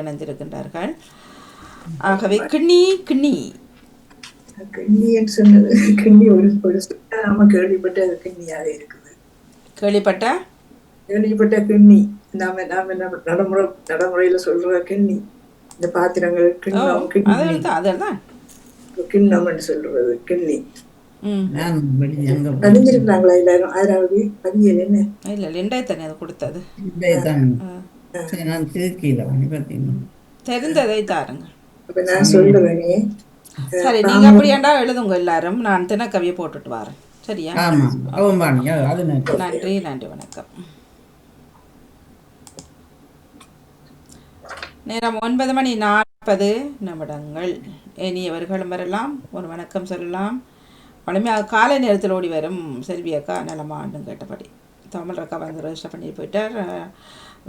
இணைந்திருக்கின்றார்கள். ஆகவே கிண்ணி கிண்ணி கிண்ணின்னு சொன்னது கிண்ணி ஒரு நாம கேள்விப்பட்ட கிண்ணியாக இருக்குது. கேள்விப்பட்ட கிண்ணி நாம நடைமுறையில சொல்ற கிண்ணி, இந்த பாத்திரங்கள் கிண்ணம் கிண்ணம்னு சொல்றது கிண்ணி. பதிஞ்சிருக்கிறாங்களா எல்லாரும்? யாராவது பதியல் என்ன இல்ல லிண்டை தானே அது கொடுத்தது, தெரிந்ததை தாருங்க. அப்ப நான் சொல்றேனே, சரி நீங்க அப்படியாண்டா எழுதுங்க எல்லாரும், நான் தினக்கவியை போட்டுட்டு வரேன். சரியா? நன்றி நன்றி வணக்கம். நேரம் 9:40. இனியவர்களும் வரலாம், ஒரு வணக்கம் சொல்லலாம். வலிமையாக காலை நேரத்தில் ஓடி வரும் செல்வி அக்கா நலமாண்டும் கேட்டபடி தமிழ் அக்கா வந்து ரெஜிஸ்டர் பண்ணி போயிட்டார்.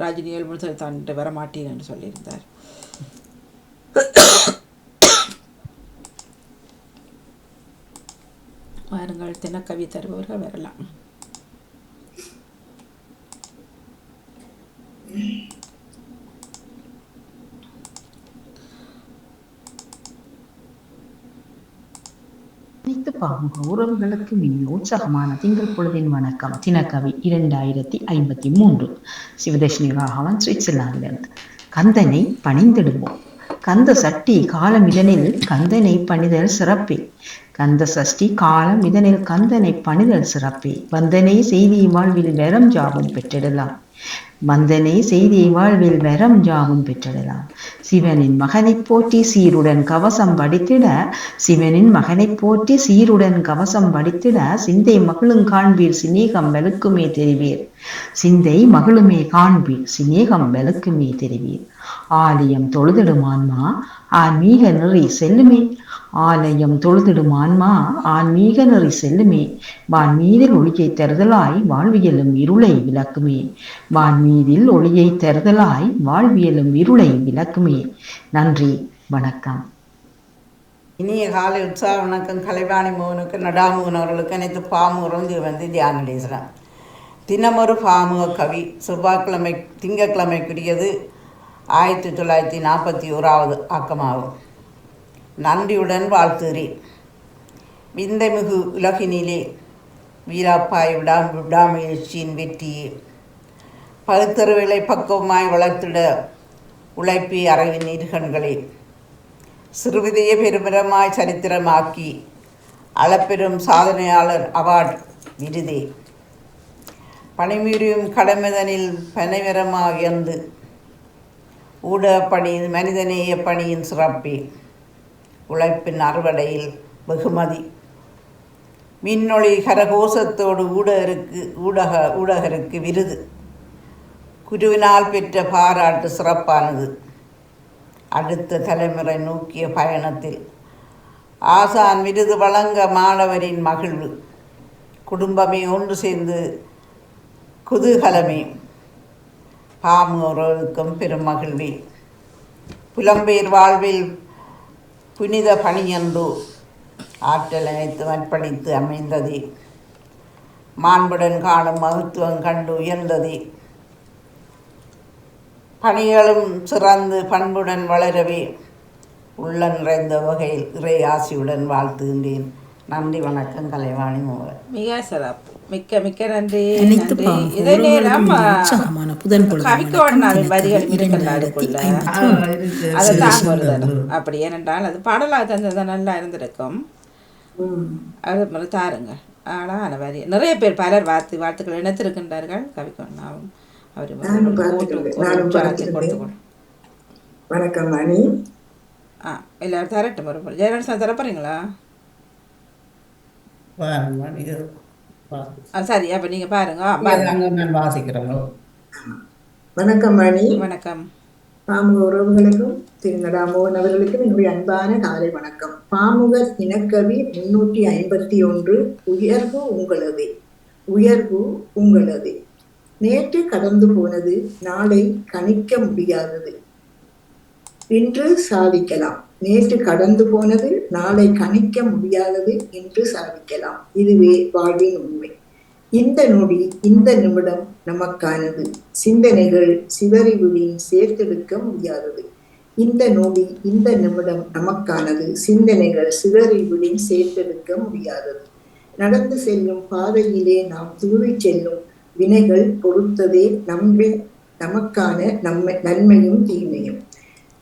ராஜினி 7 தாண்டு வர மாட்டேன் என்று சொல்லியிருந்தார். வாருங்கள், தினக்கவி தருபவர்கள் வரலாம். உறவுகளுக்கு உற்சாகமான திங்கள் பொழுதின் வணக்கம். தினக்கவி 2053. சிவதேஷினி ராகவன், சுவிட்சர்லாந்திலிருந்து. கந்தனை பணிந்திடுவோம். கந்த சஷ்டி காலம் இதனில் கந்தனை பணிதல் சிறப்பே. கந்த சஷ்டி காலம் இதனில் கந்தனை பணிதல் சிறப்பே. வந்தனை செய்தி வாழ்வில் வரம் ஜாவும் பெற்றிடலாம். வந்தனை செய்தி வாழ்வில் வரம் ஜாவும் பெற்றிடலாம். சிவனின் மகனை போற்றி சீருடன் கவசம் படித்திட, சிவனின் மகனை போற்றி சீருடன் கவசம் படித்திட, சிந்தை மகளும் காண்பீர் சிநேகம் வெளுக்குமே தெரிவீர். சிந்தை மகளுமே காண்பீர் சிநேகம் வெளுக்குமே தெரிவீர். ஆலயம் தொழுதிடும் ஆன்மா ஆன்மீக நெறி செல்லுமே. ஆலயம் தொழுதிடும் ஆன்மா ஆன்மீக நெறி செல்லுமே. வான்மீதில் ஒளியை தருதலாய் வாழ்வியலும் இருளை விளக்குமே. வான்மீதில் ஒளியை தருதலாய் வாழ்வியலும் இருளை விளக்குமே. நன்றி வணக்கம். இனிய காலை உற்சாக வணக்கம். கலைவாணி மோகனுக்கு, நடாமுகன் அவர்களுக்கு, அனைத்து பாமுகரும் வந்து தியானடேஸ்வரன். தினமொரு பாமுக கவி செவ்வாய்க்கிழமை திங்கட்கிழமைக்குரியது 1941வது ஆக்கமாகும். நன்றியுடன் வாழ்த்துகிறேன். விந்தைமிகு உலகினிலே வீராப்பாய் விடாமுயற்சியின் வெற்றியே. பகுத்தறிவுகளை பக்குவமாய் வளர்த்திட உழைப்பி அறிவின் இருகண்களே. சிறுவிதையை பெருமிரமாய் சரித்திரமாக்கி அளப்பெரும் சாதனையாளர் அவார்டு விருதே. பணிமீறியும் கடமைதனில் பனைமரமாக உயர்ந்து ஊடகப்பணி மனிதநேய பணியின் சிறப்பே. உழைப்பின் அறுவடையில் வெகுமதி. மின்னொளி கரகோசத்தோடு ஊடகருக்கு விருது. குருவினால் பெற்ற பாராட்டு சிறப்பானது. அடுத்த தலைமுறை நோக்கிய பயணத்தில் ஆசான் விருது வழங்க மாணவரின் மகிழ்வு. குடும்பமே ஒன்று சேர்ந்து குதூகலமே. பாமுகர்களுக்கும் பெரும் மகிழ்வே. புலம்பெயர் வாழ்வில் புனித பணியன்று ஆற்றல் அனைத்து அர்ப்பணித்து அமைந்ததே. மாண்புடன் காணும் மகத்துவம் கண்டு உயர்ந்ததே. பணிகளும் சிறந்து பண்புடன் வளரவே உள்ள நிறைந்த வகையில் இறை ஆசியுடன் வாழ்த்துகின்றேன். நன்றி வணக்கம். கலைவாணி மோகன். மிக சிறப்பு. மிக்க மிக்க நன்றி. இதே நேரம் கவிக்கோடனாவின் வரிகள் மிருகல்லாடுக்குள்ள அதை தாங்க ஒரு தரம் அப்படி. ஏனென்றால் அது பாடலாக தந்தது நல்லா இருந்திருக்கும். அது மாதிரி தாருங்க. அழகான வரி. நிறைய பேர் பலர் வாழ்த்துக்கள் இணைத்திருக்கின்றார்கள். கவிக்கோடனாவும் அவர் வணக்கம் மணி. எல்லாரும் தரட்டும். ஒரு ஜெயராஜ் சார் தரப்போறீங்களா? சரி, அப்ப நீங்க பாருங்க. வணக்கம் மணி. வணக்கம். பாமுக உறவுகளுக்கும் திரு நடாமோகன் அவர்களுக்கும் என்னுடைய அன்பான காலை வணக்கம். பாமுக தினக்கவி 351. உயர்வு உங்களது. உயர்வு உங்களது. நேற்று கடந்து போனது நாளை கணிக்க முடியாதது. இன்று சாதிக்கலாம். நேற்று கடந்து போனது நாளை கணிக்க முடியாதது. இன்று சாதிக்கலாம். இதுவே வாழ்வின் உண்மை. இந்த நொடி இந்த நிமிடம் நமக்கானது. சிந்தனைகள் சிதறிவிடின் சேர்த்தெடுக்க முடியாதது. இந்த நொடி இந்த நிமிடம் நமக்கானது. சிந்தனைகள் சிதறிவிடின் சேர்த்தெடுக்க முடியாதது. நடந்து செல்லும் பாதையிலே நாம் தூவிச் செல்லும் வினைகள் பொறுத்ததே நமக்கான நன்மையும் தீமையும்.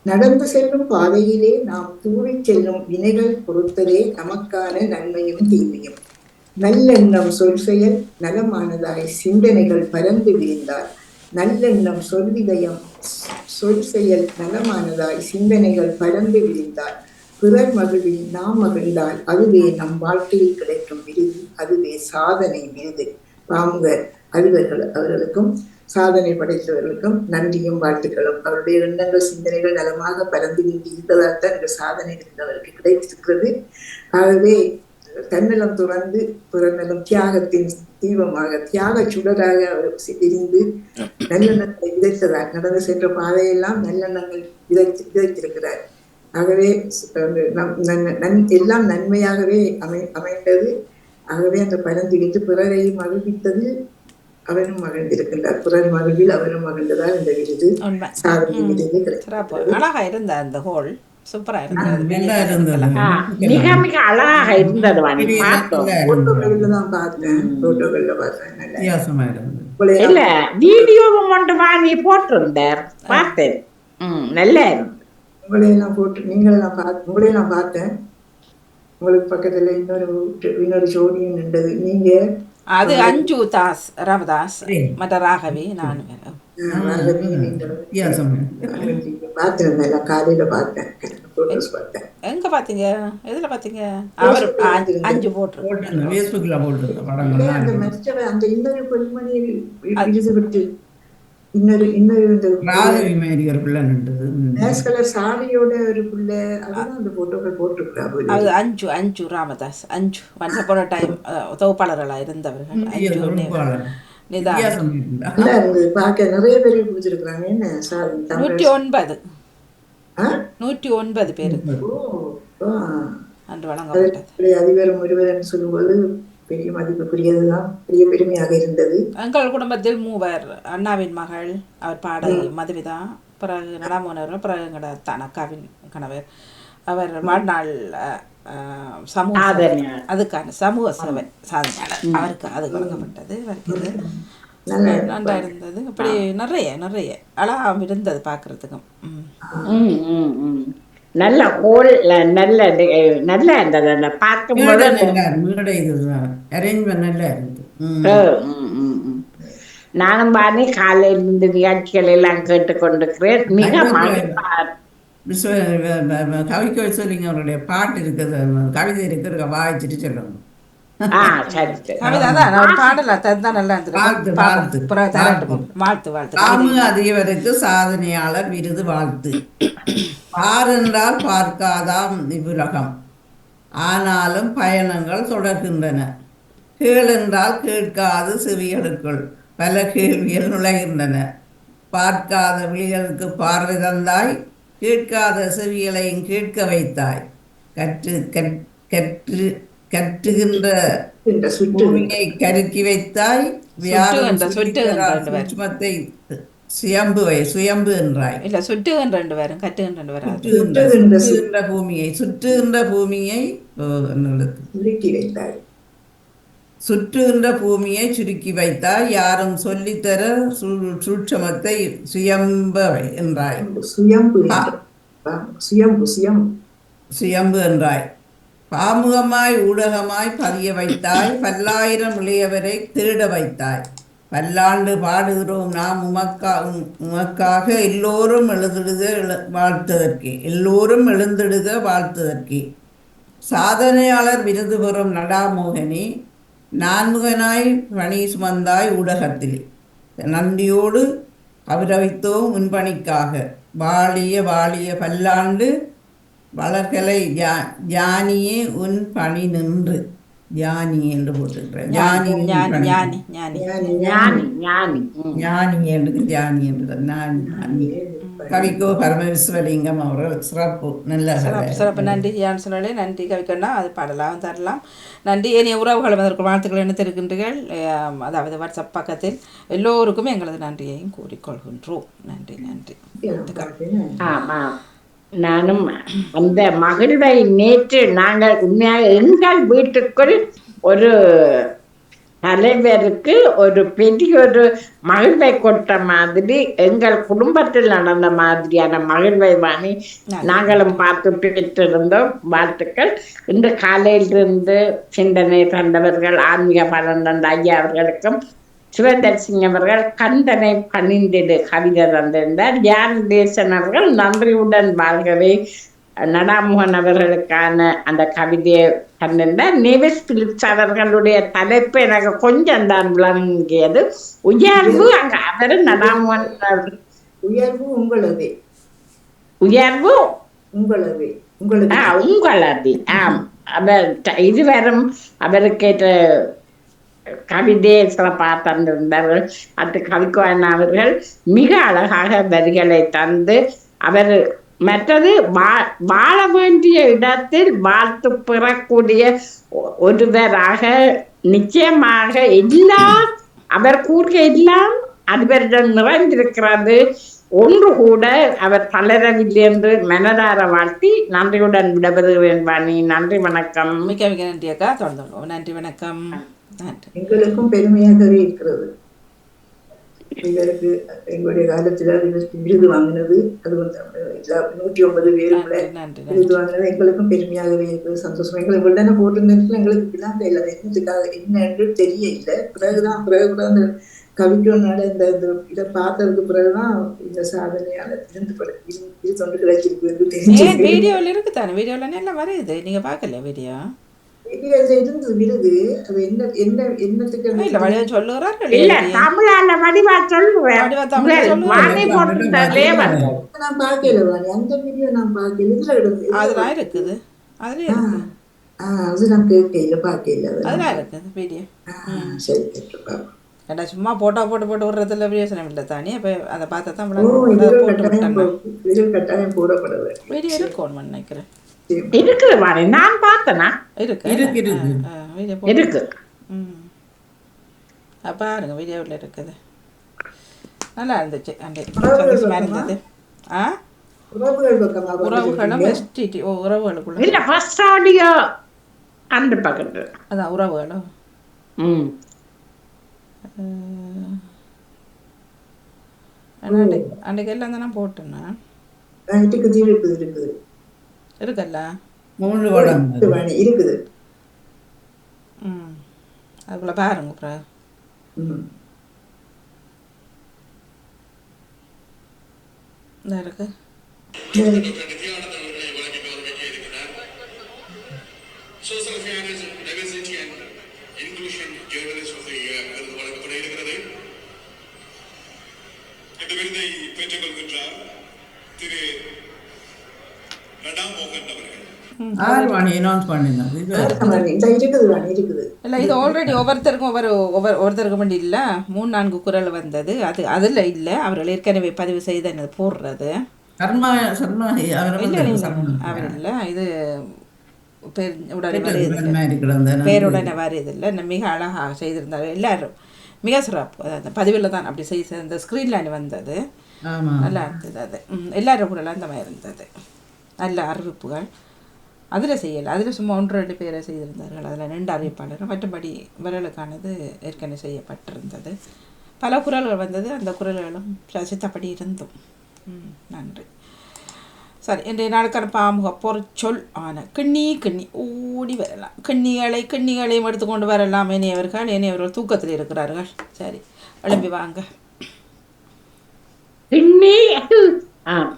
நடந்து செல்லும் பாதையிலே நாம் தூவிச் செல்லும் வினைகள் பொறுத்ததே நமக்கான நன்மையும் தீமையும். நல்லெண்ணம் சொல் செயல் நலமானதாய் சிந்தனைகள் பரந்து விரிந்தார். நல்லெண்ணம் சொல்விதயம் சொல் செயல் நலமானதாய் சிந்தனைகள் பரந்து விரிந்தார். பிறர் மகிழ்வில் நாம் மகிழ்ந்தால் அதுவே நம் வாழ்க்கையில் கிடைக்கும் விருது. அதுவே சாதனை விருது. பாமுகர் அவர்களுக்கும் சாதனை படைத்தவர்களுக்கும் நன்றியும் வாழ்த்துக்களும். அவருடைய எண்ணங்கள் சிந்தனைகள் நலமாக பரந்து நீங்கி இருந்ததால் தான் இந்த சாதனை இருந்தவருக்கு கிடைத்திருக்கிறது. ஆகவே தன்னலம் துறந்து புறநலம் தியாகத்தின் தீபமாக தியாக சுடராக அவர் விரிந்து நல்லெண்ணத்தை விதைத்ததார். நடந்து சென்ற பாதையெல்லாம் நல்லெண்ணங்கள் விதைத்திருக்கிறார். ஆகவே எல்லாம் நன்மையாகவே அமைந்தது. ஆகவே அந்த பரந்து விட்டு பிறரையும் மகிழ்வித்தது. அவரும் மகிழ்ந்திருக்கின்றார். பிறர் மகிழ்வில் அவரும் மகிழ்ந்ததால் இந்த விருது சாதனை விருது கிடைக்கிறது. அழகா இருந்த அந்த ஹோல் சூப்பரா இருந்தது. மிக மிக அழகாக இருந்தது. போட்டோகள்லாம் பார்த்தேன். போட்டோகள்ல பார்த்தேன். இல்ல வீடியோவும் ஒன்று வாங்கி போட்டிருந்தார், பார்த்தேன். நல்லா இருந்தது. உங்களையெல்லாம் போட்டு உங்களையெல்லாம் பார்த்தேன். உங்களுக்கு பக்கத்துல இன்னொரு ஜோடியும் நின்றது. நீங்க அது அஞ்சு ராமதாஸ் மற்ற ராகவி. நான் காலையில பார்த்தேன். எங்க பாத்தீங்க? எதுல பாத்தீங்க? அவர் அஞ்சு போட்டு அந்த இன்னொரு பெண்மணி விட்டு இன்னொரு சாரியோட ஒரு பிள்ளை அதுதான் அந்த போட்டோக்கள் போட்டிருக்கிறார். அது அஞ்சு ராமதாஸ். அஞ்சு ஒன்ஸ் அப்பான் எ டைம் தொகுப்பாளர்களா இருந்தவர்கள். பார்க்க நிறைய பேர் பிடிச்சிருக்கிறாங்க. என்ன 109 பேருக்கு அன்று வழங்கப்பட்டது. அதிபரும் ஒருவர் சொல்லும்போது பெரிய மதிப்புக்குரியதுதான், பெரிய பெருமையாக இருந்தது. எங்கள் குடும்பத்தில் 3 அண்ணாவின் மகள், அவர் பாடகி மதுமிதா, பிறகு நடாமோனர், பிறகு எங்கட அக்காவின் கணவர். அவர் வாழ்நாள் சமூக அதுக்கான சமூக சேவை சாதனையாளர். அவருக்கு அது வழங்கப்பட்டது. அவருக்கு நன்றா இருந்தது. அப்படி நிறைய நிறைய அழகா இருந்தது பார்க்கறதுக்கும். நல்ல ஹோல் நல்ல நல்லா இருந்தது. அந்த பார்க்கும்போது நானும் பாணி காலையில் இந்த நிகழ்ச்சிகள் எல்லாம் கேட்டுக்கொண்டிருக்கிறேன். மிக மகிழ்ச்சியாக கவிக்கு சொல்லிங்க. அவருடைய பாட்டு இருக்குது, கவிதை இருக்கிற வாய்ச்சிட்டு சொல்லணும். அதிகவருக்கு சாதனையாளர் விருது வாழ்த்து. பார் என்றால் பார்க்காதாம் இவ்வுலகம், ஆனாலும் பயணங்கள் தொடர்கின்றன. கேள் என்றால் கேட்காது செவிகளுக்குள் பல கேள்விகள் நுழைகின்றன. பார்க்காத விழிகளுக்கு பார்வை தந்தாய், கேட்காத செவிகளையும் கேட்க வைத்தாய். கற்றுகின்ற பூமியை கருக்கி வைத்தாய். சுமத்தை சுயம்பு என்றாய். இல்ல சுற்றுகின்ற பூமியை சுற்றுகின்ற பூமியை சுருக்கி வைத்தாய். யாரும் சொல்லித்தர சூட்சமத்தை சுயம்பு என்றாய். சுயம்பு என்றாய். பாமுகமாய் ஊடகமாய் பதிய வைத்தாய். பல்லாயிரம் இளையவரை திருட வைத்தாய். பல்லாண்டு பாடுகிறோம் நாம் உமக்காக. எல்லோரும் எழுந்திடுக வாழ்த்ததற்கு. சாதனையாளர் விருது பெறும் நடாமோகனி, நான்முகனாய் பணி சுமந்தாய் ஊடகத்தில். நன்றியோடு அபிரவித்தோம் முன்பணிக்காக. வாழிய வாழிய பல்லாண்டு வளர்கலை ஜானியே உன் பணி நின்று. ஞானி என்று போட்டிருக்கிறேன். ஞானி ஞானி ஞானி ஞானி ஞானி ஞானி ஞானி என்று ஞானி என்று ஞானி. கவிக்கோ பரமவிஸ்வலிங்கம் அவர்கள் சிறப்பு நல்ல சிறப்பு சிறப்பு. நன்றி யான் சொன்னாலே நன்றி கவிக்கண்ணா. அது பாடலாம் தரலாம். நன்றி. ஏனைய உறவுகள் அதற்கு வாழ்த்துக்கள் இணைத்திருக்கின்றீர்கள். அதாவது வாட்ஸ்அப் பக்கத்தில் எல்லோருக்கும் எங்களது நன்றியையும் கூறிக்கொள்கின்றோம். நன்றி நன்றி. ஆமா, நானும் அந்த மகிழ்வை நேற்று நாங்கள் உண்மையாக எங்கள் வீட்டுக்குள் ஒரு தலைவருக்கு ஒரு பெரிய ஒரு மகிழ்வை கொட்ட மாதிரி எங்கள் குடும்பத்தில் நடந்த மாதிரியான மகிழ்வை வாங்கி நாங்களும் பார்த்து பெற்றிருந்தோம். வாழ்த்துக்கள். இன்று காலையிலிருந்து சிந்தனை தந்தவர்கள், ஆன்மீக பலன் தந்த ஐயா அவர்களுக்கும், சிவதர்சிங் அவர்கள் கந்தனை பணிந்திடு கவிதை தந்திருந்தார். ஜான் தேசன் அவர்கள் நன்றியுடன் வாழ்கவே நடாமுகன் அவர்களுக்கான அந்த கவிதையை தந்திருந்தார். நேவிஸ் பிலிப்ஸ் அவர்களுடைய தலைப்பு எனக்கு கொஞ்சம் தான் விளங்கியது. உயர்வு அங்க அவர் நடாமுகன் உயர்வு உங்களது, உயர்வு உங்களது, உங்களுக்கு உங்களது. ஆம், அவர் இதுவரும் அவருக்கு கவிதையை சிறப்பாக தந்திருந்தார்கள். அது கவிக்குவன் அவர்கள் மிக அழகாக வரிகளை தந்து அவர் மற்றது வாழ வேண்டிய இடத்தில் வாழ்த்து பெறக்கூடிய ஒருவராக நிச்சயமாக எல்லாம் அவர் கூறிய எல்லாம் அதுவரிடம் நிறைந்திருக்கிறது. ஒன்று கூட அவர் தளரவில்லை என்று மனதார வாழ்த்தி நன்றியுடன் விடப்படுகிறேன். வாணி, நன்றி, வணக்கம். மிக்க மிக்க நன்றி அக்கா. தொடர்ந்து நன்றி, வணக்கம். நன்றி. எங்களுக்கும் பெருமையாகவே இருக்கிறது. எங்களுக்கு எங்களுடைய காலத்துல விருது வாங்கினது, அது வந்து 109 பேரு விருது வாங்கினது எங்களுக்கும் பெருமையாகவே இருக்குது. சந்தோஷம். எங்களுக்கு வெள்ளனை போட்டிருந்தேன். எங்களுக்கு இப்படிலாம் தெரியல, என்னத்துக்காக என்னன்னு தெரியல. பிறகுதான் அந்த கவிக்கோனால இந்த இதை பார்த்ததுக்கு பிறகுதான் இந்த சாதனையால இது தொண்டு கிடைச்சிருக்கு தெரிஞ்சு. வீடியோல இருக்குதானே, வீடியோல எல்லாம் வருது. நீங்க பாக்கல வீடியோ? இருந்தது விருது. அது என்னத்துக்கு தமிழால வடிவா சொல்லுவேன். நான் பாக்கல வாணி, அந்த வீடியோ நான் பாக்கல. இதுல கிடந்து அதெல்லாம் இருக்குது. அது நான் கேட்கல, பாக்கல. அதெல்லாம் இருக்குது வீடியோ. சரி, கேட்டுப்பா. ஏன்னா சும்மா போட்டோ போட்டு விடுறதுல பிரயோசனம் இல்லை தானே. அப்போ அதை பார்த்தா தான் வீடியோ இருக்கும் நினைக்கிறேன். இருக்குது வாணி, நான் பார்த்தேனா? இருக்கு. பாருங்க வீடியோவில் இருக்குது. நல்லா இருந்துச்சு. சந்தோஷமா இருந்தது. உறவுகளும் உறவுகளுக்குள்ள இல்ல ஃபர்ஸ்ட் ஆடியோ அந்த பக்கத்து அதான் உறவுகளும் அன்றைக்கு எல்லாம் தானே போட்டேன்னா இருக்குல்ல 3 படம் இருக்குது. அதுக்குள்ள பாருங்க அப்புறம். இந்த இருக்கு. இல்லை, இது ஆல்ரெடி ஒவ்வொருத்தருக்கும் வேண்டி இல்லை 3-4 குரல் வந்தது. அதில் இல்லை, அவர்கள் ஏற்கனவே பதிவு செய்து என்னது போடுறது. அவர் இல்லை, இது உடனே பேருடனே வருதில்லை. மிக அழகாக செய்திருந்தார். எல்லாரும் மிக சிறப்பு. அதாவது பதிவில் தான் அப்படி செய்து இந்த ஸ்க்ரீன்ல வந்தது. நல்லா இருந்தது. அது எல்லாரும் குரலும் அந்த மாதிரி இருந்தது. நல்ல அறிவிப்புகள் அதில் செய்யலை. அதில் சும்மா 1-2 பேரை செய்திருந்தார்கள். அதில் 2 அறிவிப்பாளர்கள். மற்றபடி விரலுக்கானது ஏற்கனவே செய்யப்பட்டிருந்தது. பல குரல்கள் வந்தது. அந்த குரல்களும் ரசித்தபடி இருந்தோம். நன்றி. சரி, இன்றைய நாளுக்கான பாமுக பொற்சொல் ஆன கிண்ணி ஓடி வரலாம். கிண்ணிகளையும் எடுத்துக்கொண்டு வரலாம். ஏனையவர்கள் தூக்கத்தில் இருக்கிறார்கள். சரி, எழும்பி வாங்க.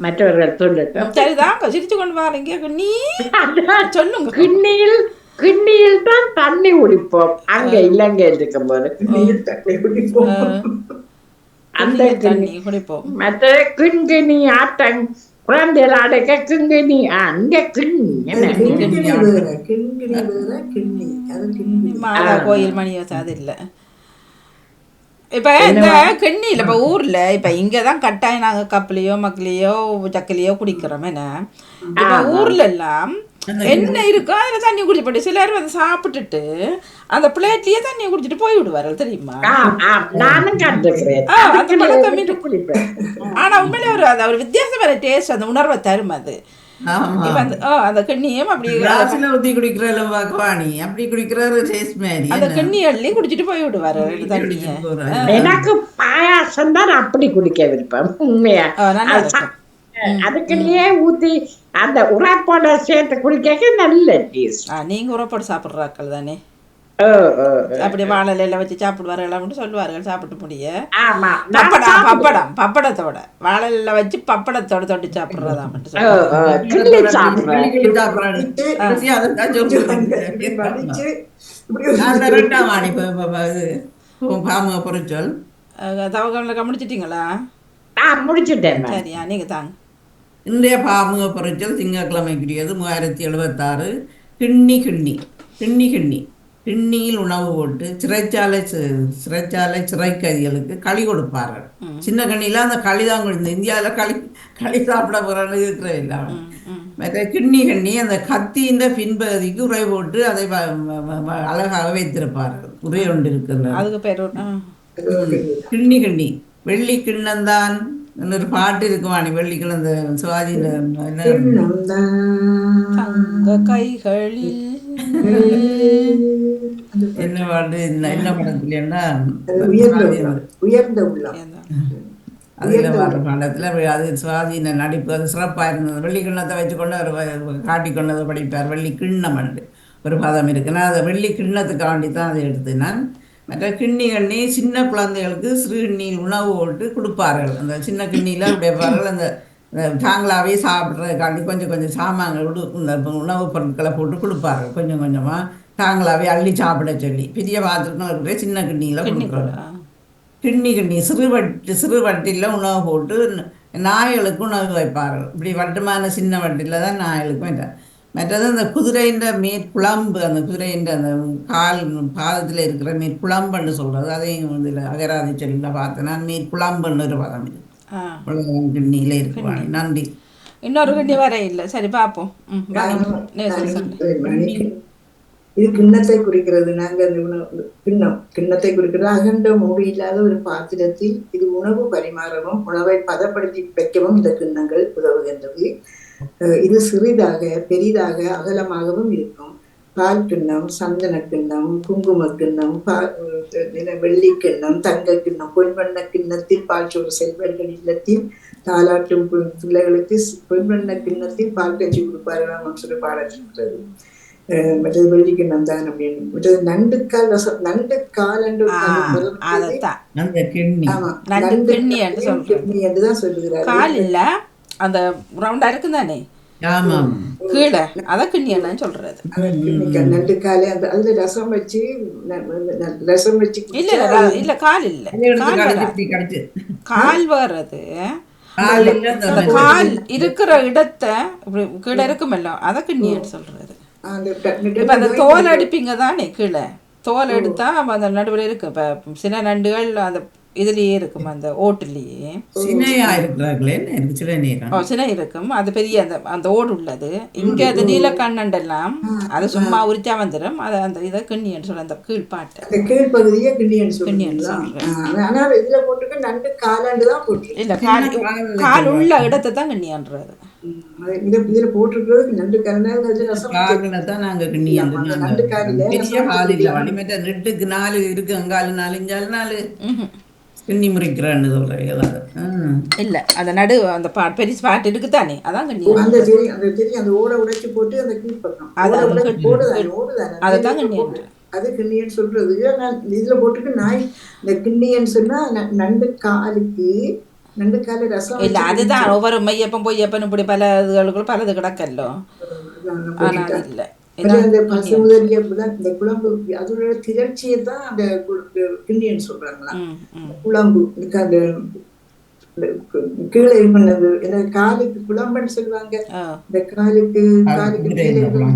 மற்றவர்கள் சொல்லட்டும். சரிதான், சிரிச்சு கொண்டு வாரீங்க. சொல்லுங்க. கிண்ணியில் தான் தண்ணி குடிப்போம். அங்க இலங்கை இருக்கும் போது அந்த தண்ணி குடிப்போம். மற்ற கிண்கிணி ஆட்டம் குழந்தைகள் அடைக்க கிங்கிணி அங்க கிண்ணி என்ன கிண்கிணி வேற கிண்ணி அது கிண்கிணி. மாதா கோயில் மணியோசை அது இல்லை. இப்போ இந்த கிண்ணியில் இப்போ ஊரில் இப்போ இங்கே தான் கட்டாயம் நாங்கள் கப்புலையோ மக்களையோ சக்கிலையோ குடிக்கிறோம். என்ன இப்போ ஊர்ல எல்லாம் என்ன இருக்கோ அதில் தண்ணி குடிச்சு சிலர் வந்து சாப்பிட்டுட்டு அந்த பிளேட்லயே தண்ணியை குடிச்சிட்டு போய் விடுவார்கள் தெரியுமா? நானும் கண்டிருக்கிறேன். அந்த பழக்கம் இருக்கு. ஆனா உண்மையிலே ஒரு வித்தியாசமான டேஸ்ட், அந்த உணர்வை தரும் அது. இப்ப அந்த கிண்ணியும் அப்படி ஊத்தி குடிக்கிற வாக்குவாணி அப்படி குடிக்கிறாரு டேஸ்ட் மாதிரி அந்த கிண்ணி அள்ளி குடிச்சிட்டு போய் விடுவாரு தண்ணிய. எனக்கு பாயாசம் தான் அப்படி குடிக்க விருப்பம் உண்மையா. அதுக்குள்ளேயே ஊத்தி அந்த உரைப்போட சேர்த்து குடிக்க நல்ல டேஸ்ட். நீங்க உரைப்போடு சாப்பிடுறாக்கள் தானே, அப்படி வாழலையில வச்சு சாப்பிடுவார்கள் சொல்லுவார்கள். சாப்பிட்டு முடிய பப்படத்தோட வாழல வச்சு பப்படத்தோட தொட்டு சாப்பிடுறதா மட்டும் பொறிச்சல் தவகம்ல முடிச்சிட்டீங்களா? முடிச்சுட்டேன். சரியா, நீங்க தாங்க. இன்றைய பாமுக பொறிச்சல் திங்கட்கிழமைக்குரியது 3076. கிண்ணி கிண்ணி கிண்ணி கிண்ணி கிண்ணியில் உணவு போட்டு சிறைச்சாலை சிறைக்கைதிகளுக்கு களி கொடுப்பார்கள். சின்ன கண்ணியில் அந்த களி தான் கொடுத்து இந்தியாவில் களி சாப்பிட போகிறான்னு இருக்கிற இல்லை. மற்ற கிண்ணி கண்ணி அந்த கத்தியின் பின்பகுதிக்கு உரை போட்டு அதை அழகாக வைத்திருப்பார்கள். உரை ஒன்று இருக்கிறது, அதுக்கு பேர் கிண்ணி கிண்ணி. வெள்ளி கிண்ணந்தான் ஒரு பாட்டு இருக்குவானி, வெள்ளி கிண்ணந்த சிவாஜி கைகளில் என்ன பாட்டு, என்ன படத்துலன்னா அதில் வர படத்தில் அது சிவாஜின நடிப்பு அது சிறப்பாக இருந்தது. வெள்ளி கிண்ணத்தை வச்சுக்கொண்டு அவர் காட்டி கொண்டதை படிப்பார். வெள்ளி கிண்ணம் அண்டு ஒரு பதம் இருக்குன்னா அதை வெள்ளி கிண்ணத்துக்காண்டி தான் அதை எடுத்து நான். மற்ற கிண்ணி கண்ணி சின்ன குழந்தைகளுக்கு சிறு கிண்ணியில் உணவு போட்டு கொடுப்பார்கள். அந்த சின்ன கிண்ணியில் உடைப்பார்கள். அந்த தாங்களாகவே சாப்பிட்றதுக்காண்டி கொஞ்சம் கொஞ்சம் சாமான்கள் இந்த உணவுப் பொருட்களை போட்டு கொடுப்பார்கள். கொஞ்சம் கொஞ்சமாக தாங்களாகவே அள்ளி சாப்பிட சொல்லி பெரிய பாத்திரத்தில் இருக்கிற சின்ன கிண்ணியில் கொடுக்குறோம். கிண்ணி கிண்ணி சிறு வட்டியில் உணவு போட்டு நாய்களுக்கு உணவு வைப்பார்கள். இப்படி வட்டமான சின்ன வட்டியில் தான் நாய்களுக்கும் வைப்பார். மற்றது அந்த குதிரைன்ற மேற்குழம்பு, அந்த குதிரைன்ற அந்த கால் பாதத்தில் இருக்கிற மேற்குழம்புன்னு சொல்கிறது, அதையும் இதில் அகராதி சொல்லியில் பார்த்தேன்னா மேற்குழம்புன்னு ஒரு பதம் இது கிண்ணியில் இருக்குவாங்க. நன்றி. இன்னொரு கிண்ணி வர இல்லை, சரி பார்ப்போம். இது கிண்ணத்தை குறிக்கிறது. நாங்கள் அந்த கிண்ணத்தை குறிக்கிறது. அகண்ட மூடி இல்லாத ஒரு பாத்திரத்தில் இது உணவு பரிமாறவும் உணவை பதப்படுத்தி வைக்கவும் இந்த கிண்ணங்கள் உதவுகின்றது. இது சிறிதாக பெரிதாக அகலமாகவும் இருக்கும். பால் கிண்ணம், சந்தன கிண்ணம், குங்கும கிண்ணம், வெள்ளி கிண்ணம், தங்க கிண்ணம், பொன்வண்ண கிண்ணத்தில் பால் சோறு செல்வர்கள் இல்லத்தில் தாலாட்டும் பிள்ளைகளுக்கு பொன்வண்ண கிண்ணத்தில் பால் கட்சி கொடுப்பார்கள் சொல்லி பாடல் இருக்கிறது. மற்றது வெள்ளி கிண்ணம் தான் அப்படின்னு. மற்றது நண்டுக்கால் ரசம், நண்டுக்கால் என்றுதான் சொல்லுகிறார். கால் இல்ல அந்த ரவுண்டா இருக்கு தானே கீழே, அதான் கிண்ணி என்னன்னு சொல்றது. நண்டுக்காலே அந்த அதுல ரசம் வச்சு இல்ல இல்ல கால் இல்ல, கால் வர்றது கால் இருக்கிற இடத்தை கீழே இருக்குமல்ல, அத கிண்ணின்னு சொல்றது. இப்ப அந்த தோல் அடிப்பீங்க தானே, கீழே தோல் எடுத்தா அந்த நடுவில் இருக்கு. இப்ப சில நண்டுகள் அந்த இதுலயே இருக்கும், அந்த ஓட்டுலயே சினை இருக்கும். அது பெரிய அந்த ஓடு உள்ளது. இங்க அது நீலக்கண்ணண்டெல்லாம் அது சும்மா உரிச்சா வந்துடும். அது அந்த இதை கிண்ணின்னு சொல்ல, அந்த கீழ்பாட்டை கீழ்பகுதியே கிண்ணின்னு சொல்றேன். இதுல போட்டுக்க நண்டு காலாண்டு தான் போட்டு இல்ல, கால் உள்ள இடத்தை தான் கிண்ணின்றது. இதுல போட்டிருக்கிறது நண்டு கரண்டாங்க நண்டு நெட்டுக்கு 4 இருக்கு, அங்காலு 4 இஞ்சாலு 4 கிண்ணி முறிக்கிறான்னு சொல்றேன். இல்ல அந்த நடு அந்த பெரிய பாட்டு இருக்கு தானே, அதான் கிண்ணி. அந்த ஓட உடைச்சு போட்டு அந்த கீழ்பக்கம் அதுதான் கிண்ணி, அது கிண்ணியன்னு சொல்றது. இதுல போட்டுட்டு நாய் இந்த கிண்ணியன்னு சொன்னா நண்டு காலுக்கு நண்டு கால ரசம் இல்ல, அதுதான் ஒவ்வொரு மையப்பம் பொய்யப்பன் இப்படி பல இதுகளுக்குள்ள பலது கிடக்கல்லோ. ஆனா இல்ல அந்த பசுமுதலிய இந்த குழம்பு அதோட திரட்சியை தான் அந்த கிண்ணியன்னு சொல்றாங்களா. குழம்பு அந்த கீழே பண்ணது இந்த காலுக்கு குழம்புன்னு சொல்லுவாங்க. இந்த காலுக்கு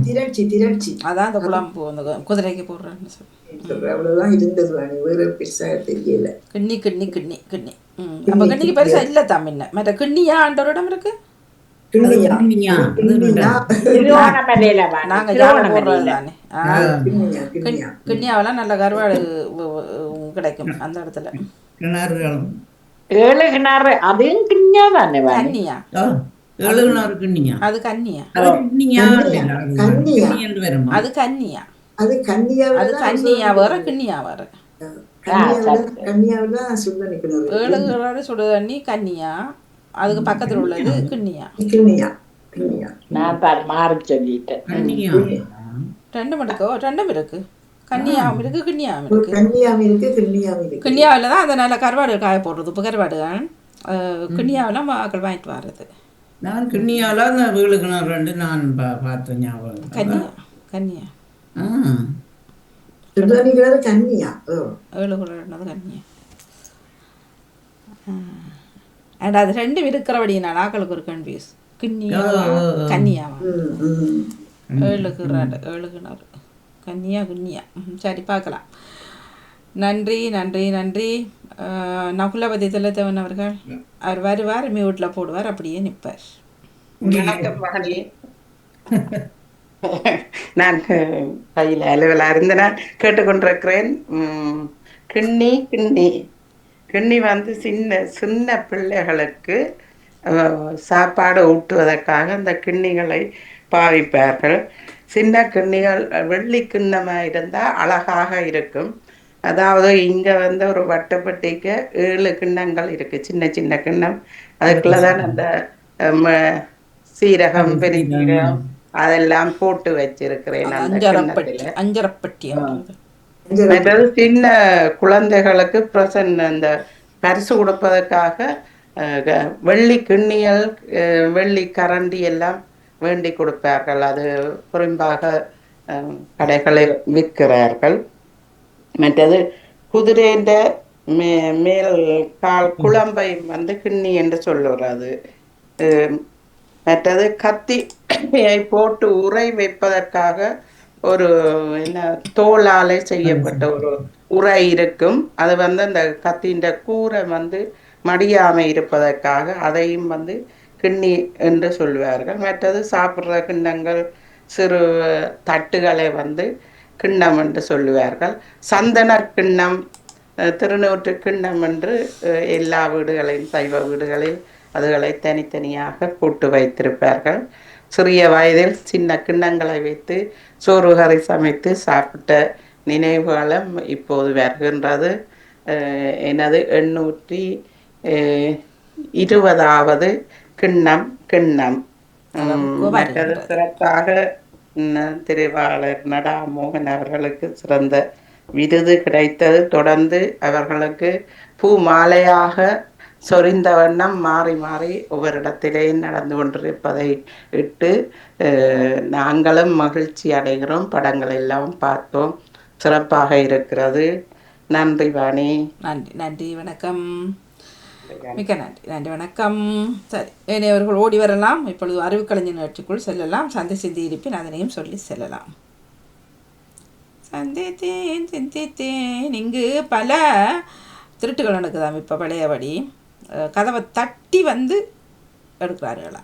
கீழே திரட்சி அதான் அந்த குழம்பு அந்த குதிரைக்கு போடுறேன்னு சொல்லி அவ்வளவுதான் இருந்தது. வேற பெருசா தெரியல. கிண்ணி கிண்ணி கிண்ணி கிண்ணி அப்ப கிண்ணிக்கு பெருசா இல்ல தமிழ்ல மற்ற கிண்ணியா ஆண்டோட இருக்கு. நாங்க ஜால போடுறது தானே. கிண்ணியாவெல்லாம் நல்ல கருவாடு கிடைக்கும் அந்த இடத்துல. ஏழு கிணறு அதையும் கிண்ணியா தானே கன்னியா அது கன்னியா அது கன்னியா அது கன்னியா அது கன்னியா வேற கிண்ணியா வேற. ஏழு கிணறு சுடு தண்ணி கன்னியா, அதுக்கு பக்கத்துல உள்ளது கிண்ணியா. நான் தான் மாறி சொல்லிட்டேன். ரெண்டும் இருக்கு கன்னியாவும் இருக்கு கிண்ணியாவும் இருக்கு. கிண்ணியாவில் தான் அந்த நல்ல கருவாடு காய போடுறது. இப்போ கருவாடு கிண்ணியாவில் மக்கள் வாங்கிட்டு வர்றது. நான் கிண்ணியால அந்த வீடு கிணறு நான் பார்த்தேன் ஞாபகம். கன்னியா கன்னியா 7 கிணறு கன்னியா. அண்ட் அது ரெண்டும் இருக்கிறபடினா நாக்களுக்கு ஒரு கன்ஃபியூஸ். கிண்ணியாவா கன்னியாவா 7 கிணறு கன்னியா குன்னியா. சரி பார்க்கலாம். நன்றி நன்றி நன்றி. நகுலபதி திலத்தவன் அவர்கள் அவர் வருவார், மியூட்டில் போடுவார், அப்படியே நிற்பார். நான் கையில் அலுவலாக இருந்தேன் கேட்டுக்கொண்டிருக்கிறேன். கிண்ணி கிண்ணி கிண்ணி வந்து சின்ன பிள்ளைகளுக்கு சாப்பாடு ஊட்டுவதற்காக அந்த கிண்ணிகளை பாவிப்பார்கள். சின்ன கிண்ணிகள் வெள்ளி கிண்ணமாக இருந்தால் அழகாக இருக்கும். அதாவது இங்கே வந்து ஒரு வட்டப்பட்டிக்கு 7 கிண்ணங்கள் இருக்குது, சின்ன சின்ன கிண்ணம். அதுக்குள்ளே தான் அந்த சீரகம் பெருஞ்சீரகம் அதெல்லாம் போட்டு வச்சிருக்கிறேன் அந்த கிண்ணத்தில். மற்றது சின்ன குழந்தைகளுக்கு அந்த பரிசு கொடுப்பதற்காக வெள்ளி கிண்ணிகள் வெள்ளி கரண்டி எல்லாம் வேண்டி கொடுப்பார்கள். அது புறம்பாக கடைகளில் விற்கிறார்கள். மற்றது குதிரைன்ற மேல் கால் குழம்பை வந்து கிண்ணி என்று சொல்லுறது. மற்றது கத்தியை போட்டு உரை வைப்பதற்காக ஒரு தோளாலே செய்யப்பட்ட ஒரு உரை இருக்கும். அது வந்து அந்த கத்தின்ற கூரை வந்து மடியாமை இருப்பதற்காக அதையும் வந்து கிண்ணி என்று சொல்லுவார்கள். மற்றது சாப்பிட்ற கிண்ணங்கள் சிறு தட்டுகளை வந்து கிண்ணம் என்று சொல்லுவார்கள். சந்தன கிண்ணம், திருநூற்று கிண்ணம் என்று எல்லா வீடுகளையும் சைவ வீடுகளில் அதுகளை தனித்தனியாக போட்டு வைத்திருப்பார்கள். சிறிய வயதில் சின்ன கிண்ணங்களை வைத்து சோறு கறி சமைத்து சாப்பிட்ட நினைவுகளும் இப்போது வருகின்றது. எனது 820வது கிண்ணம். மற்றது சிறப்பாக திருவாளர் நடா மோகன் அவர்களுக்கு சிறந்த விருது கிடைத்தது. தொடர்ந்து அவர்களுக்கு பூ மாலையாக சொரிந்த வண்ணம் மாறி மாறி ஒவ்வொரு இடத்திலே நடந்து கொண்டிருப்பதை இட்டு நாங்களும் மகிழ்ச்சி அடைகிறோம். படங்கள் எல்லாம் பார்த்தோம், சிறப்பாக இருக்கிறது. நன்றி வாணி. நன்றி நன்றி, வணக்கம், மிக்க நன்றி நன்றி, வணக்கம். சரி, ஏனையவர்கள் ஓடி வரலாம். இப்பொழுது அறிவுக்கலைஞர் நிகழ்ச்சிக்குள் செல்லலாம். சந்தை சிந்தி இருப்பின் அதனையும் சொல்லி செல்லலாம். சிந்தித்தேன் இங்கு பல திருட்டுகள் நடக்குதாம். இப்போ பழையபடி கதவை தட்டி வந்து எடுக்கிறார்களா?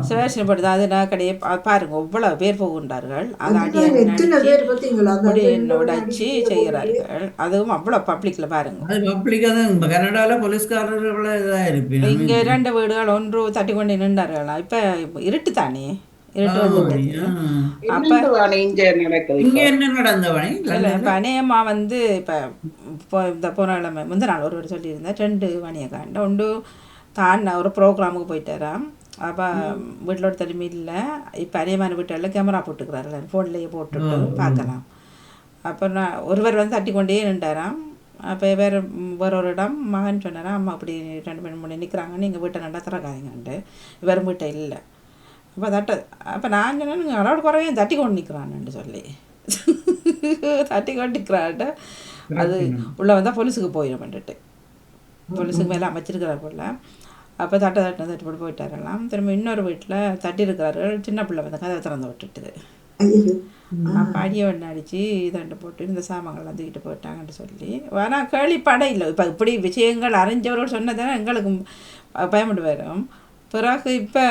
சிவசினப்படுது. அது நான் கடையை பாருங்க, எவ்வளவு பேர் போகின்றார்கள். அதை உடைச்சி செய்கிறார்கள். அதுவும் அவ்வளவு பப்ளிக்ல பாருங்க. இங்க 2 வீடுகள் ஒன்று தட்டி கொண்டு நின்றார்களா? இப்ப இருட்டு தானே, அநேகமா வந்து இப்போ இந்த போன முந்த நாள் ஒருவர் சொல்லியிருந்தேன். 2 மணியை காண்ட ஒன்று தான் ஒரு ப்ரோக்ராமுக்கு போயிட்டாராம். அப்போ வீட்டில் ஒரு தனிமை இல்லை. இப்போ அநேகமான வீட்டில் கேமரா போட்டுக்கிறாரு, ஃபோன்லேயே போட்டுட்டு பார்க்கலாம். அப்போ நான் ஒருவர் வந்து தட்டி கொண்டே நின்றாராம். அப்போ வேற ஒரு இடம் மகன் சொன்னாராம், அம்மா அப்படி 2 மணி 3 நிற்கிறாங்கன்னு எங்கள் வீட்டை நல்லா திறக்காதீங்கன்ட்டு. இவர் வீட்டை இல்லை. அப்போ அப்போ நான் சொன்னேன், அளவு குறையும் தட்டி கொண்டு நிற்கிறான்னு சொல்லி. தட்டி கொண்டிருக்கிறாட்ட அது உள்ளே வந்தால் போலீஸுக்கு போயிடும்ட்டு போலீஸுக்கு மேலே அமைச்சிருக்கிறார் போல். அப்போ தட்டு போட்டு போயிட்டாரெல்லாம். திரும்ப இன்னொரு வீட்டில் தட்டி இருக்கிறார்கள். சின்ன பிள்ளை வந்து கதவை திறந்து விட்டுட்டுது. அப்போ அடியை ஒன்று அடித்து இதண்டு போட்டு இந்த சாமான்கள்லாம் தூக்கிட்டு போயிட்டாங்கன்னு சொல்லி ஆனால் கேள்விப்பட இல்லை. இப்போ இப்படி விஷயங்கள் அறிஞ்சவர்கள் சொன்னதானே எங்களுக்கு பயப்பட்டு வரும். பிறகு இப்போ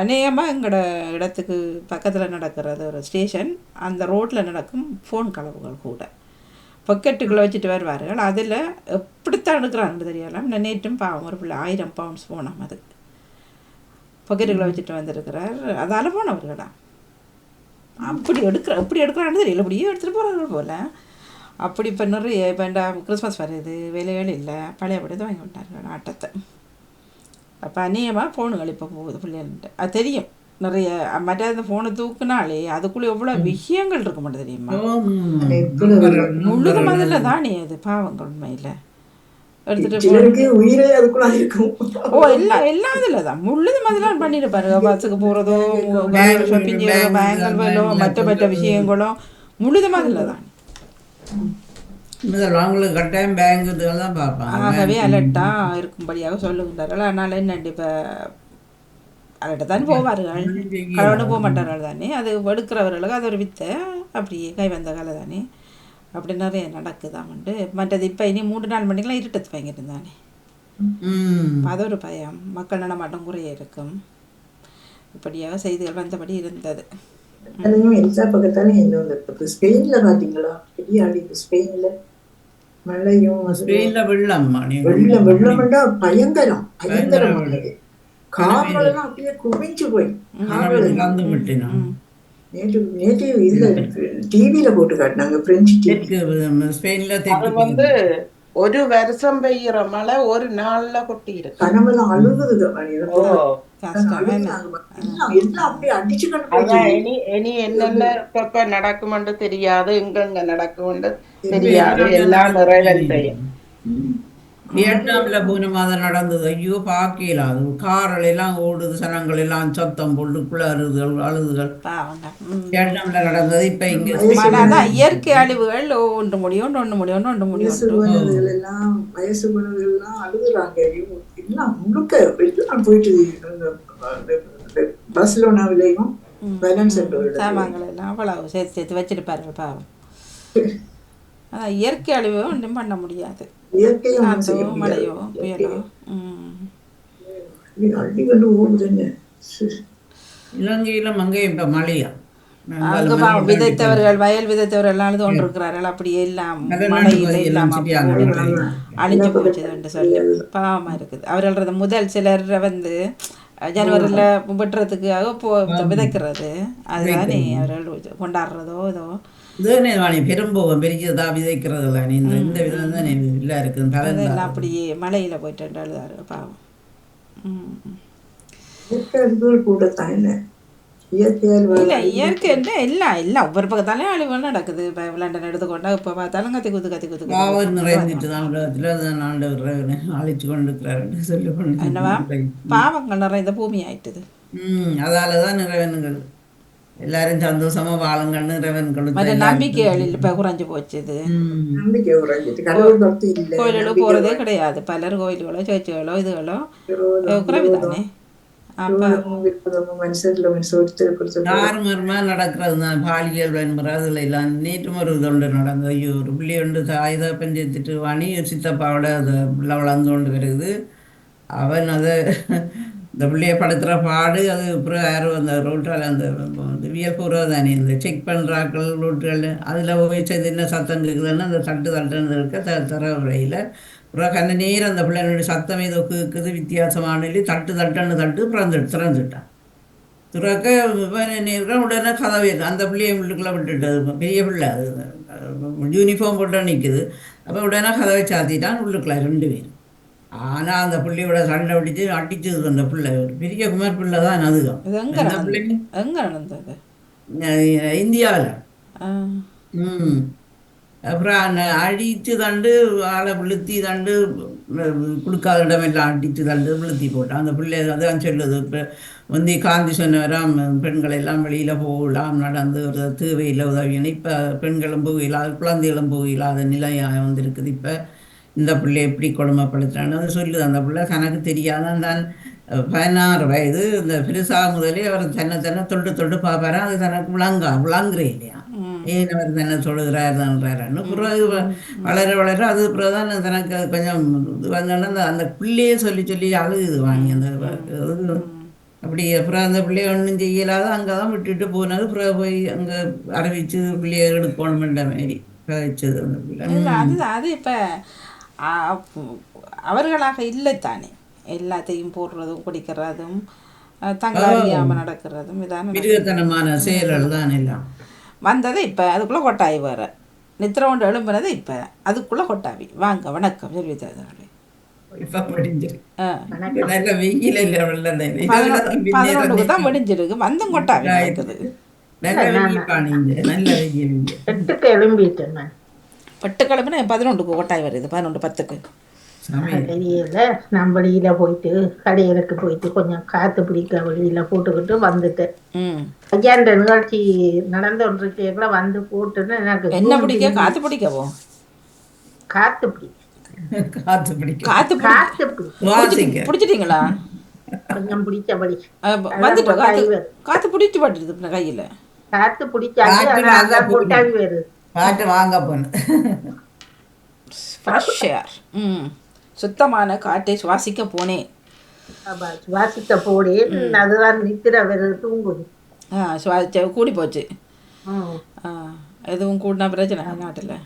அநேகமாக எங்களோட இடத்துக்கு பக்கத்தில் நடக்கிறது ஒரு ஸ்டேஷன், அந்த ரோட்டில் நடக்கும் ஃபோன் களவுகள் கூட பொக்கெட்டுக்குள்ளே வச்சுட்டு வருவார்கள். அதில் எப்படித்தான் எடுக்கிறான்னு தெரியலாம். நேற்றும் பாவம் ஒரு பிள்ளை 1000 பவுண்ட்ஸ் போனோம், அது பொக்கெட்டுக்குள்ளே வச்சுட்டு வந்திருக்கிறார். அதால் போனவர்களா அப்படி எடுக்கிறான்னு தெரியல, அப்படியே எடுத்துகிட்டு போகிறார்கள் போல். அப்படி இப்போ நிறைய இப்போ கிறிஸ்மஸ் வருது, வேலைகள் இல்லை, பழையபடி தான் வாங்கி விட்டார்கள் ஆட்டத்தை. அப்போ அநேகமாக ஃபோனுகள் இப்போ போகுது பிள்ளைகள்கிட்ட. அது தெரியும் நிறைய. மற்ற அந்த ஃபோனை தூக்குனாலே அதுக்குள்ளே எவ்வளோ விஷயங்கள் இருக்க மாட்டேன் தெரியுமா. முழுது முதல்ல தானே அது பாவங்கள் உண்மையில் எடுத்துகிட்டு எல்லாம் இதில் தான் முழுது முதல்ல பண்ணிட்டு பாருங்க. பஸ்ஸுக்கு போகிறதோ ஷாப்பிங் செய்யறதோ பேங்கல்களோ மற்ற விஷயங்களும் முழுது முதல்ல தான். அவங்களுக்கு கட்டாயம் பேங்க் இதெல்லாம் பார்ப்பாங்க. ஆகவே அலர்ட்டாக இருக்கும்படியாக சொல்லுகின்றார்கள். அதனால் என்னண்டு இப்போ அலர்ட்டாக தானே போவார்கள், கடவுளை போக மாட்டார்கள் தானே. அது எடுக்கிறவர்களுக்கு அது ஒரு வித்தை, அப்படியே கை வந்த காலை தானே. அப்படி நிறைய நடக்குதாமண்டு. மற்றது இப்போ இனி 3-4 மணிக்கெலாம் இருட்டத்து வாங்கிட்டு இருந்தானே, அது ஒரு பயம். மக்கள் நடமாட்டம் குறைய இருக்கும். இப்படியாக செய்திகள் வந்தபடி இருந்தது. எல்லா பக்கத்தாலும் என்ன ஸ்பெயின்ல பாத்தீங்களா, பெரிய அடிப்பு ஸ்பெயின்ல மழையும் வெள்ளம்டா பயங்கரம் பயங்கரமானது. கார்கள் எல்லாம் அப்படியே குவிஞ்சு போய் நேற்று இதுல டிவியில போட்டு காட்டினாங்க, பிரெஞ்சு வந்து ஒரு வருஷம் பெய்யற மழை ஒரு நாள்ல கொட்டி இருக்கு. கனவெல்லாம் அழுகுது. இனி என்னென்ன நடக்குமென்று தெரியாது, எங்கெங்க நடக்குமென்று தெரியாது. எல்லாம் நிறைவன் செய்யும். வியட்நாமில் போன மாதம் நடந்தது. ஐயோ பார்க்கல, அது கார்கள் எல்லாம் ஓடுது, சனங்கள் எல்லாம் சத்தம் போட்டுக்குள்ள அழுதுகள் வியட்நாமில் நடந்தது. இப்போ இங்கே இயற்கை அழிவுகள் ஒன்று முடியும் ஒன்று முடியும் ஒன்று முடியும். எல்லாம் வயசு குழந்தைகள்லாம் அழுகுறாங்க. எல்லாம் முழுக்க எல்லாம் போயிட்டு பார்சிலோனாவிலையும் சாமான்கள் எல்லாம் அவ்வளவு சேர்த்து சேர்த்து வச்சிருப்பாரு பாவம். அதான் இயற்கை அழிவு ஒன்றும் பண்ண முடியாது. மழையோ புயலோ இலங்கையில மங்கை இப்ப மழையா விதைத்தவர்கள் வயல் விதைத்தவர்கள் அழுது கொண்டிருக்கிறார்கள். அப்படியே எல்லாம் மழையில இல்லாம அழிஞ்சு போச்சு என்று சொல்லி பாவமா இருக்குது. அவர்கள் முதல் சிலர் வந்து ஜனவரியில வெட்டுறதுக்காக விதைக்கிறது, அதுதானே அவர்கள் கொண்டாடுறதோ ஏதோ பெரும்போகம் பெரியதா விதைக்கிறது தானே. இந்த விதம் தானே இல்லை இருக்குது. அதெல்லாம் அப்படியே மழையில போயிட்டு அழுதாரு பாவம். இல்லை இயற்கை எல்லாம் எல்லாம் ஒவ்வொரு பக்கத்தாலையும் அழிவுகள் நடக்குது. இப்போ லண்டன் எடுத்துக்கொண்டா இப்போ பார்த்தாலும் கத்தி குத்து நிறைஞ்சிட்டு தான் அழிச்சு கொண்டு சொல்லி என்னவா பாவங்கள் நிறைந்த பூமி ஆயிட்டுது. அதாலதான் நிறைவேனுங்கள் எல்லாரும் சந்தோஷமா வாழுங்கன்னு நிறைவேன்கள் நம்பிக்கைகள் இப்ப குறைஞ்சு போச்சுது. கோயில்களும் போறதே கிடையாது. பலர் கோயில்களோ சர்ச்சுகளோ இதுகளோ குறைவுதானே. நடக்கிறது தான் பாலியல் அதுல எல்லாம். நேற்றும் ஒரு இதொண்டு நடந்தது. ஐயோ ஒரு பிள்ளை ஒன்று ஆயுத பஞ்சத்துட்டு வாணி சித்தப்பாவோட அதை வளர்ந்து கொண்டு வருது. அவன் அதை இந்த பிள்ளைய படுத்துகிற பாடு அது அப்புறம் யாரும் அந்த ரோட்டால் அந்த வியல்பூர்வ தானே இந்த செக் பண்ணுறாக்கள் ரோட்டுகள் அதில் போய் என்ன சத்தம் கேட்குதுன்னா அந்த தட்டுன்னு இருக்க தர வரையில் அப்புறம் கண்ண நேரம் அந்த பிள்ளைனுடைய சத்தம் ஏதோ கேட்குது வித்தியாசமான தட்டு திறந்துட்டான். துறக்க உடனே கதவை அந்த பிள்ளையை வீட்டுக்குள்ளே விட்டுட்டு பெரிய பிள்ளை அது யூனிஃபார்ம் போட்டு நிற்குது. அப்போ உடனே கதவை சாத்திட்டான் உள்ளுக்குள்ள 2 பேர். ஆனால் அந்த பிள்ளையோட சண்டை அடிச்சது அந்த பிள்ளை பெரிய குமார் பிள்ளை தான். அதுதான் இந்தியாவில் அப்புறம் அடித்து தண்டு ஆளை விழுத்தி தண்டு கொடுக்காத இடமெல்லாம் அடித்து தண்டு விழுத்தி போட்டான். அந்த பிள்ளை அதான் சொல்லுது. இப்போ வந்து காந்தி சொன்னவராம் பெண்கள் எல்லாம் வெளியில் போகலாம் நடந்து ஒரு தேவையில்லை உதவின்னு. இப்போ பெண்களும் போகலாது குழந்தைகளும் போகலாத நிலையாக வந்திருக்குது. இப்போ இந்த பிள்ளை எப்படி கொடுமைப்படுத்துறான்னு அது சொல்லுது. அந்த பிள்ளை தனக்கு தெரியாதான் தான் 16 வயது இந்த பெருசாக முதலே அவர் தன்னை தொட்டு தொட்டு பார்ப்பாராம். அது தனக்கு விளங்குறே இல்லையா, ஏன் அவர் தன்னை சொல்லுகிறாருன்னு. பிறகு வளர வளர அது பிறகுதான் தனக்கு அது கொஞ்சம் இது வந்தோன்னா அந்த பிள்ளையே சொல்லி சொல்லி அழுகுது வாங்கி அந்த அப்படி. அப்புறம் அந்த பிள்ளைய ஒன்றும் செய்யலாத அங்கே தான் விட்டுட்டு போனது. பிறகு போய் அங்கே அறிவிச்சு பிள்ளைய எடுக்கணுமென்ற மாதிரி கழிச்சது அந்த பிள்ளை. அது இப்போ அவர்களாக இல்லைத்தானே எல்லாத்தையும் போடுறதும் குடிக்கிறதும் தங்களை அறியாமல் நடக்கிறதும் இதான மிருகத்தனமான செயல்கள் தான் எல்லாம் வந்தது. இப்போ அதுக்குள்ளே கொட்டாய் வர நித்திர ஒன்று எழும்புனது. இப்போ அதுக்குள்ளே கொட்டாவி வாங்க வணக்கம் சொல்லி தருதாங்களே. இப்போ முடிஞ்சிருக்கு. நல்ல வெயில் இல்லை, 11க்கு தான் முடிஞ்சிருக்கு. வந்தும் கொட்டாவி இருக்குது. நல்ல வெயில் பாணிங்க, நல்ல வெயில். 8க்கு எழும்பிட்டேன் நான். 8 கிழமை 11க்கு கொட்டாய் வருது. 11:10க்கு தெரியல. நான் வெளியில போயிட்டு கடைகளுக்கு போயிட்டு கொஞ்சம் காத்து பிடிக்க வெளியில போட்டுக்கிட்டு வந்துட்டேன். ஐயா இந்த நிகழ்ச்சி நடந்து ஒன்றுக்கு வந்து போட்டுன்னு எனக்கு என்ன பிடிக்க காத்து பிடிக்கவோ காத்து பிடி காத்து பிடிக்கும். காத்து பிடிச்சிட்டீங்களா? கொஞ்சம் பிடிச்சபடி வந்துட்டோம். காத்து பிடிச்சு பட்டுருது கையில. காத்து பிடிச்சாச்சு கொட்டாவி வருது. காட்டு வாங்க போன ஃப்ரெஷ் ஏர், சுத்தமான காற்றை சுவாசிக்க போனேன். சுவாசிக்க போனேன். அதுதான் நித்திர வருது, தூங்குது. சுவாசிச்ச கூடி போச்சு. எதுவும் கூடினா பிரச்சனை நாட்டில்.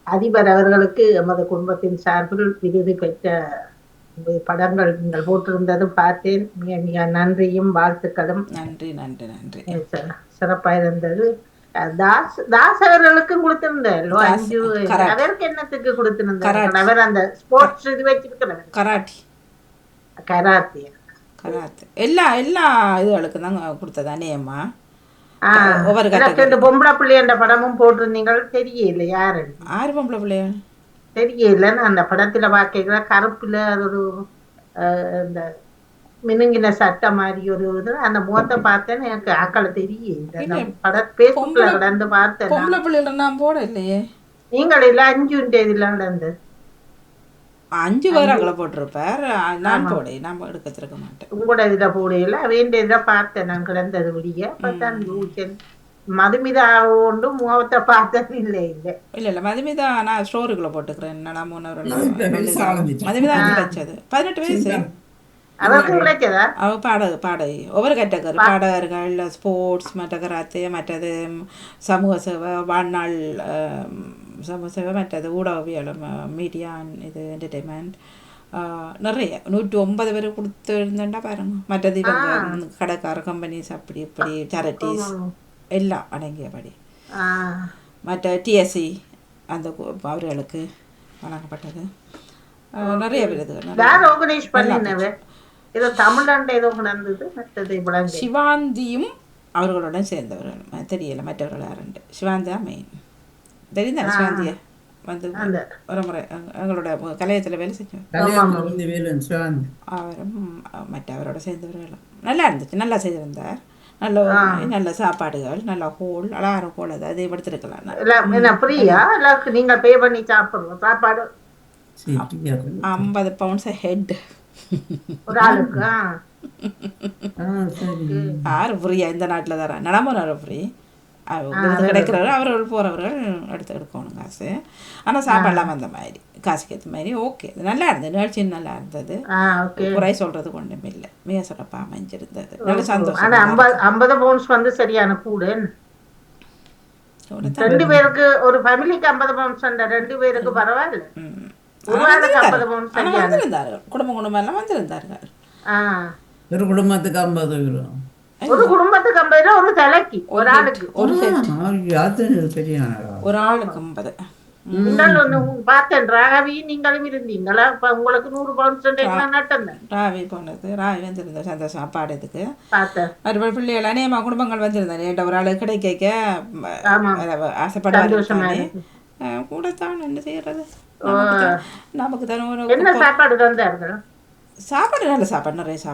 அதிபர் அவர்களுக்கு எமது குடும்பத்தின் சார்பில் விருது பெற்ற படங்கள் நீங்கள் போட்டிருந்தது பார்த்தேன். மிக மிக நன்றியும் வாழ்த்துக்களும். நன்றி நன்றி நன்றி. சிறப்பாக இருந்தது. தாஸ் அவர்களுக்கும் கொடுத்திருந்தார். அவருக்கு என்னத்துக்கு கொடுத்திருந்தார்? அவர் அந்த ஸ்போர்ட்ஸ் இது வச்சிருக்கிறார். கராத்தே எல்லா இதுகளுக்கு தான் கொடுத்ததா நேமா. பொம்பளை பிள்ளைய படமும் போட்டிருந்தீங்க. தெரியல யாரு பொம்பளை பிள்ளைய தெரியல. அந்த படத்துல பாக்க கருப்புல அது ஒரு இந்த மினுங்கின சட்டை மாதிரி ஒரு இது. அந்த முகத்தை பார்த்தேன்னு எனக்கு ஆக்களை தெரியல. பேஸ்புக்ல கடந்து பார்த்தேன். பொம்பளை பிள்ளைல நான் போட இல்லையே. நீங்கள் இல்ல 5 இதுல நடந்து 5 பேர் அங்கே போட்டிருப்பார். நான் போட நான் எடுக்கத்திருக்க மாட்டேன். உங்களோட இதுல போடையில வேண்டிய இதை பார்த்தேன். நான் கிடந்தது விடிய பார்த்தேன். மதுமிதா ஒன்று முகத்தை பார்த்தது இல்லை இல்லை இல்லை இல்லை மதுமிதா நான் ஸ்டோருக்குள்ள போட்டுக்கிறேன். என்னடா 3 மதுமிதா கிடைச்சது 18 வயசு. அவ பாடகி ஒவ்வொரு கேட்டகரி பாடகர்கள், ஸ்போர்ட்ஸ், மற்ற கராத்தே, மற்றது சமூக சேவை, வாழ்நாள் சமூக சேவை, மற்றது ஊடகவியலும், மீடியா, இது என்டர்டெயின்மெண்ட், நிறைய 109 பேர் கொடுத்துருந்தேன்டா பாருங்க. மற்றது இவங்க கடைக்கார கம்பெனிஸ் அப்படி இப்படி சேரிட்டிஸ் எல்லாம் அடங்கியபடி. மற்ற டிஎஸ்சி அந்த அவர்களுக்கு வழங்கப்பட்டது நிறைய விருதுகள். சிவாந்தியும் அவர்களுடன் சேர்ந்தவர்கள் தெரியல. மற்றவர்கள் யாருண்டு? சிவாந்தா மெயின் தெரியுதா? சிவாந்திய வந்து ஒரு முறை எங்களோட கலையத்தில் வேலை செஞ்சோம். அவரும் மற்றவரோட சேர்ந்தவர்களும் நல்லா இருந்துச்சு. நல்லா செய்திருந்தார். நல்ல சாப்பாடுகள், நல்ல ஹோல், அலாரம் ஹோல் அதை எடுத்துருக்கலாம். நீங்க பே பண்ணி சாப்பிடுவோம் சாப்பாடு 50 பவுண்ட்ஸ் ஹெட் யாரு ஃப்ரீயா இந்த நாட்டில் தரேன். நடமுறை ஃப்ரீ கிடைக்கிறவர்கள் அவர்கள் போகிறவர்கள் எடுக்கணும் காசு. ஆனால் சாப்பாடெல்லாம் அந்த மாதிரி காசுக்கு ஏற்ற மாதிரி ஓகே. நல்லா இருந்தது. நிகழ்ச்சி நல்லா இருந்தது. குறை சொல்றது ஒன்றும் இல்லை. மிக சிறப்பாக அமைஞ்சிருந்தது. நல்ல சந்தோஷம். 50 பவுண்ட்ஸ் வந்து சரியான கூட. 2 பேருக்கு ஒரு ஃபேமிலிக்கு 50 பவுண்ட்ஸ் 2 பேருக்கு பரவாயில்ல. குடும்பம் எல்லாம் வந்திருந்தார்கள். ஒரு குடும்பத்துக்கு 50 euro. ஒரு குடும்பத்துக்கு 50 ரூபா. ஒரு தலைக்கு ஒரு ஆளுக்கு ஒரு செட். ஒரு ஆளுக்கு 50. பார்த்தேன். ராவி நீங்களும் இருந்தீங்களா? உங்களுக்கு 100 பவுண்ட்ஸ் நட்டம். ராவி போனது. ராவி வந்திருந்தேன் சந்தோஷம் சாப்பாடுறதுக்கு. மறுபடியும் பிள்ளைகள் அநேகமாக குடும்பங்கள் வந்திருந்தேன். ஒரு ஆளு கிடைக்க ஆசைப்படுவாங்க. கூடத்தான் என்ன செய்யறது நமக்கு தானே என்ன சாப்பாடு தந்தார்கள்? சாப்பாடு நல்ல சாப்பாடு நிறைய சாப்பாடு